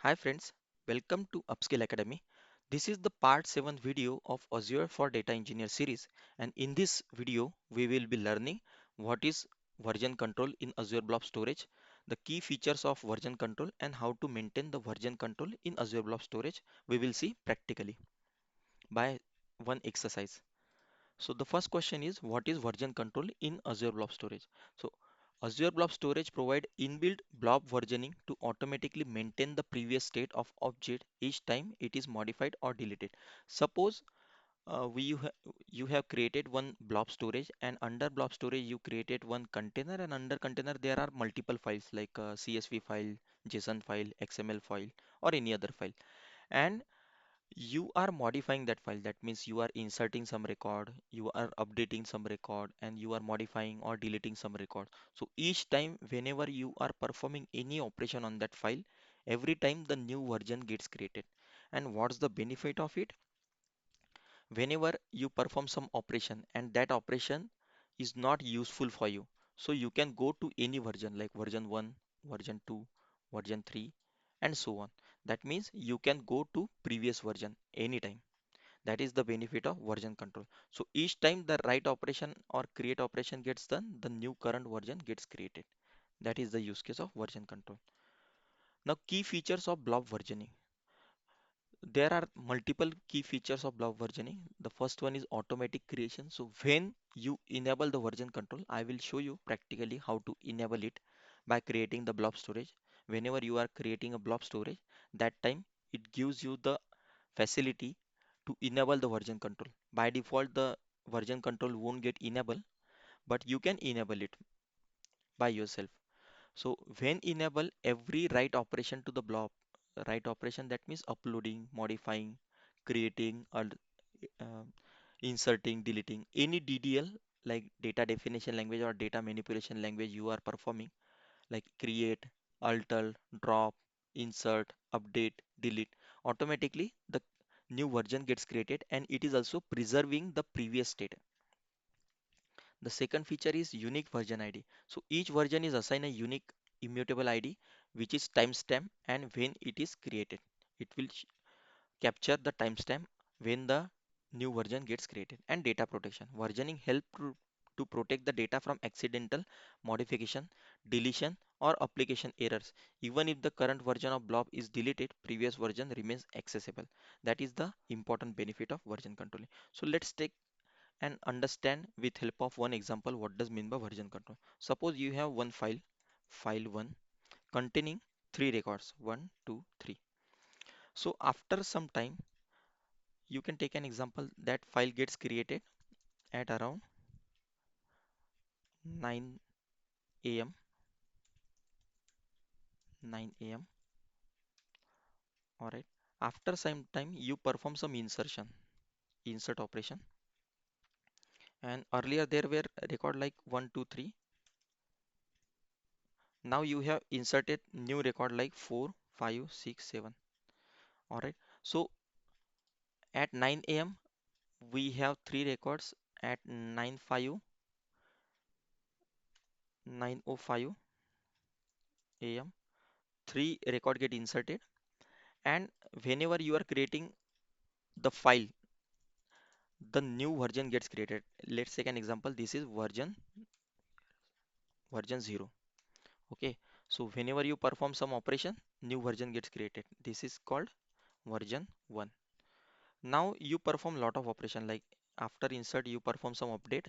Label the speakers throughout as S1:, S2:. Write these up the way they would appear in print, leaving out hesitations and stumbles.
S1: Hi friends, welcome to Upskill Academy. This is the part 7 video of Azure for Data Engineer series, and in this video we will be learning what is version control in Azure Blob Storage, the key features of version control and how to maintain the version control in Azure Blob Storage. We will see practically by one exercise. So the first question is what is version control in Azure Blob Storage? So Azure Blob Storage provide inbuilt blob versioning to automatically maintain the previous state of object each time it is modified or deleted. Suppose you have created one blob storage, and under blob storage you created one container, and under container there are multiple files like CSV file, JSON file, XML file, or any other file, and you are modifying that file. That means you are inserting some record, you are updating some record, and you are modifying or deleting some record. So each time whenever you are performing any operation on that file, every time the new version gets created. And what's the benefit of it? Whenever you perform some operation and that operation is not useful for you, so you can go to any version like version 1, version 2, version 3, and so on. That means you can go to previous version anytime. That is the benefit of version control. So each time the write operation or create operation gets done, the new current version gets created. That is the use case of version control. Now key features of blob versioning. There are multiple key features of blob versioning. The first one is automatic creation. So when you enable the version control, I will show you practically how to enable it by creating the blob storage. Whenever you are creating a blob storage, that time it gives you the facility to enable the version control. By default, the version control won't get enabled, but you can enable it by yourself. So when enable every write operation to the blob, write operation that means uploading, modifying, creating, or uh, inserting, deleting any DDL like data definition language or data manipulation language you are performing, like create, alter, drop, insert, update, delete. Automatically the new version gets created, and it is also preserving the previous state. The second feature is unique version ID. So each version is assigned a unique immutable ID which is timestamp and when it is created. It will capture the timestamp when the new version gets created. And data protection. Versioning help to protect the data from accidental modification, deletion, or application errors. Even if the current version of blob is deleted, previous version remains accessible. That is the important benefit of version controlling. So let's take and understand with help of one example what does mean by version control. Suppose you have one file, file 1, containing three records, 1, 2, 3. So after some time, you can take an example that file gets created at around 9 a.m. 9 a.m. All right. After some time, you perform some insert operation. And earlier there were record like 1, 2, 3. Now you have inserted new record like 4, 5, 6, 7. All right. So at 9 a.m. we have three records. At 9:05 a.m. three record get inserted, and whenever you are creating the file, the new version gets created. Let's take an example. This is version 0. Okay. So whenever you perform some operation, new version gets created. This is called version 1. Now you perform lot of operation like after insert you perform some update,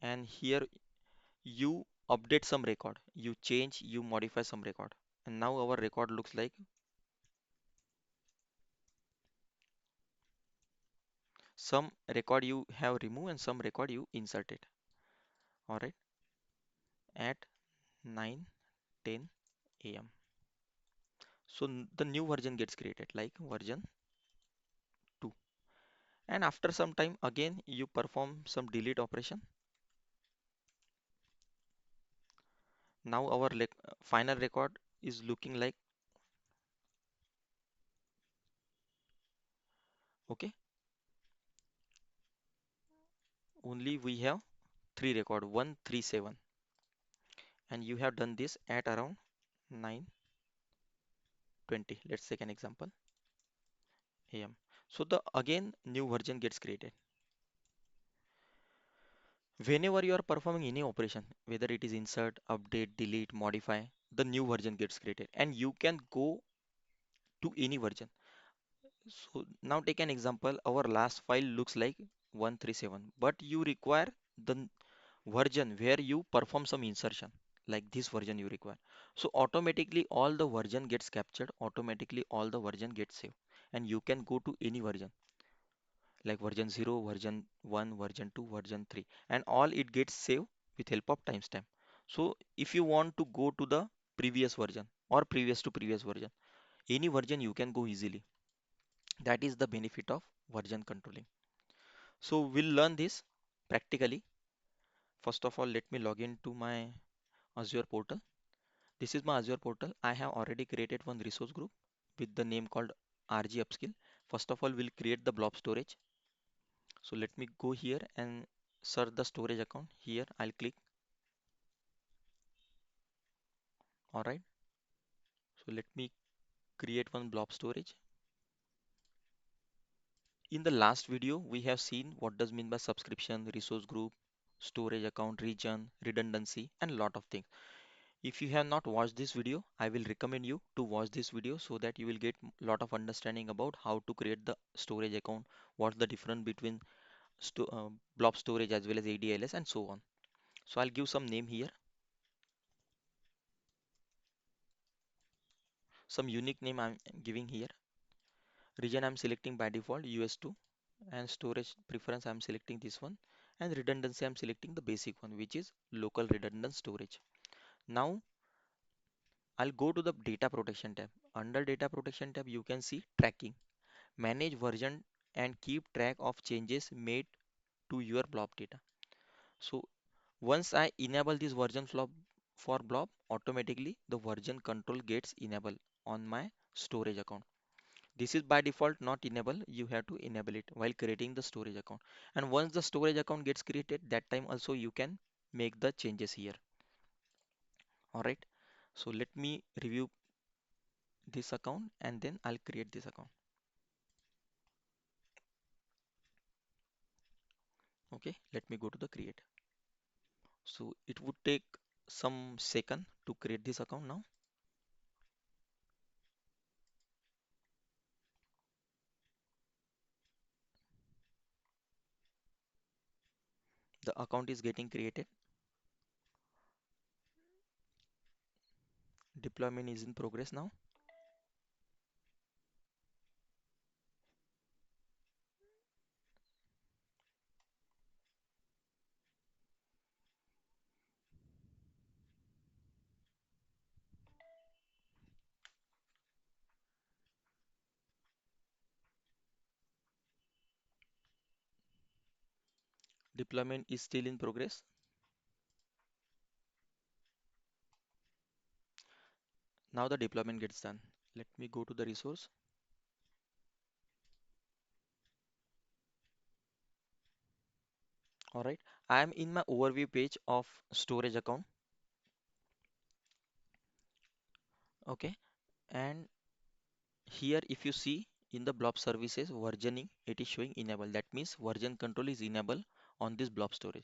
S1: and here you update some record, you change, you modify some record, and now our record looks like some record you have removed and some record you inserted. All right, at 9:10 a.m. So the new version gets created like version 2, and after some time again you perform some delete operation. Now our final record is looking like, okay, only we have three record 137, and you have done this at around 9 20. Let's take an example. AM. So the again new version gets created. Whenever you are performing any operation, whether it is insert, update, delete, modify, the new version gets created and you can go to any version. So now take an example. Our last file looks like 137, but you require the version where you perform some insertion, like this version you require. So automatically all the version gets captured, automatically all the version gets saved, and you can go to any version like version 0, version 1, version 2, version 3, and all it gets saved with help of timestamp. So if you want to go to the previous version or previous to previous version, any version you can go easily. That is the benefit of version controlling. So we'll learn this practically. First of all, let me log into my Azure portal. This is my Azure portal. I have already created one resource group with the name called RG Upskill. First of all, we'll create the blob storage. So let me go here and search the storage account. Here I'll click. All right. So let me create one blob storage. In the last video, we have seen what does mean by subscription, resource group, storage account, region, redundancy, and a lot of things. If you have not watched this video, I will recommend you to watch this video so that you will get a lot of understanding about how to create the storage account, what's the difference between blob storage as well as ADLS and so on. So I'll give some name here, some unique name I'm giving here. Region I'm selecting by default US2 and storage preference I'm selecting this one and redundancy I'm selecting the basic one which is local redundant storage. Now I'll go to the data protection tab. Under data protection tab you can see tracking. Manage version and keep track of changes made to your blob data. So once I enable this version blob for blob, automatically the version control gets enabled on my storage account. This is by default not enable. You have to enable it while creating the storage account. And once the storage account gets created, that time also you can make the changes here. All right. So let me review this account and then I'll create this account. Okay. Let me go to the create. So it would take some second to create this account now. The account is getting created. Deployment is in progress now. Deployment is still in progress. Now the deployment gets done. Let me go to the resource. All right. I am in my overview page of storage account. Okay. And here, if you see in the blob services versioning, it is showing enable. That means version control is enable on this blob storage.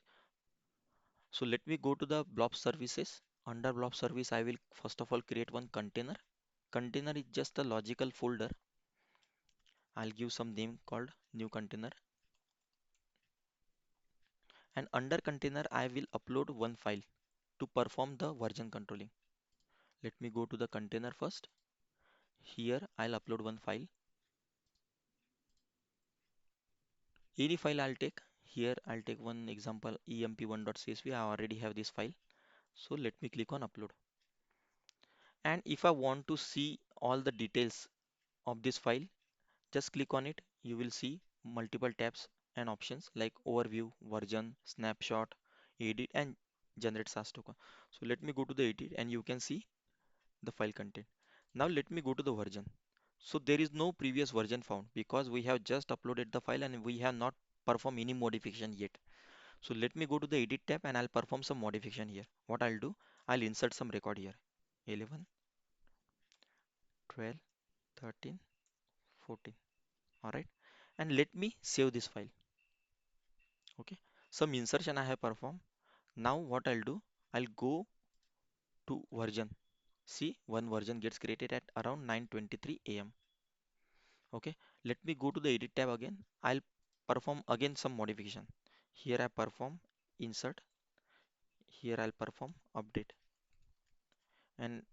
S1: So let me go to the blob services. Under blob service, I will first of all create one container. Container is just a logical folder. I'll give some name called new container. And under container, I will upload one file to perform the version controlling. Let me go to the container first. Here, I'll upload one file. Any file I'll take. Here, I'll take one example emp1.csv. I already have this file. So let me click on upload. And if I want to see all the details of this file, just click on it. You will see multiple tabs and options like overview, version, snapshot, edit, and generate SAS token. So let me go to the edit and you can see the file content. Now let me go to the version. So there is no previous version found because we have just uploaded the file and we have not performed any modification yet. So let me go to the edit tab and I'll perform some modification here. What I'll do, I'll insert some record here. 11, 12. 13, 14. All right. And let me save this file. Okay. Some insertion I have performed. Now what I'll do, I'll go to version. See, one version gets created at around 9:23 a.m. Okay. Let me go to the edit tab again. I'll perform again some modification. Here I perform insert. Here I'll perform update and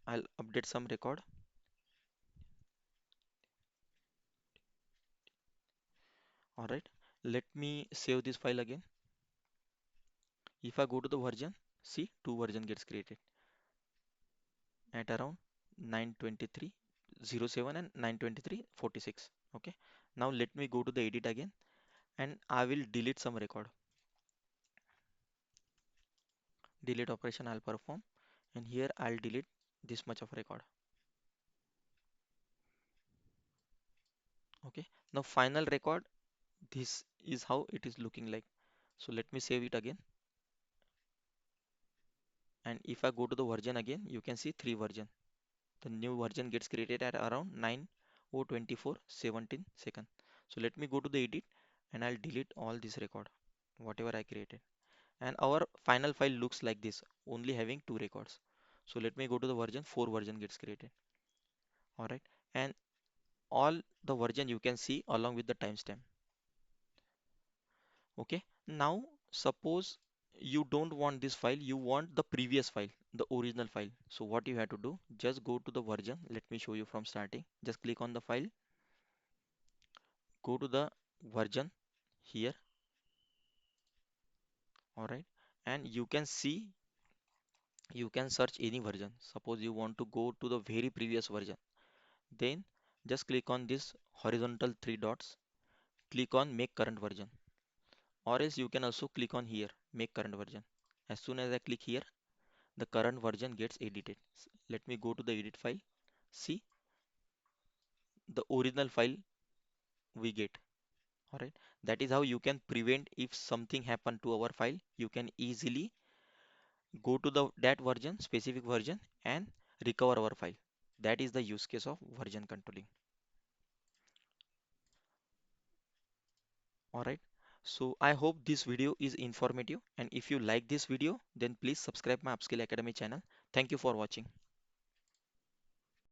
S1: I'll update some record. All right. Let me save this file again. If I go to the version, see two version gets created at around 9:23:07 and 9:23:46. Okay. Now let me go to the edit again and I will delete some record. Delete operation I'll perform and here I'll delete this much of record. Okay. Now final record, this is how it is looking like. So let me save it again. And if I go to the version again, you can see three version. The new version gets created at around 9:024:17 seconds. So let me go to the edit and I'll delete all this record, whatever I created. And our final file looks like this, only having two records. So let me go to the version, four version gets created. All right. And all the version you can see along with the timestamp. Okay. Now suppose you don't want this file, you want the previous file, the original file. So what you have to do, just go to the version. Let me show you from starting. Just click on the file, go to the version here. All right. And you can see, you can search any version. Suppose you want to go to the very previous version. Then just click on this horizontal three dots, click on make current version. Or else you can also click on here, make current version. As soon as I click here, the current version gets edited. Let me go to the edit file. See the original file we get. All right. That is how you can prevent if something happened to our file. You can easily go to the that version, specific version, and recover our file. That is the use case of version controlling. All right. So I hope this video is informative. And if you like this video, then please subscribe my Upskill Academy channel. Thank you for watching.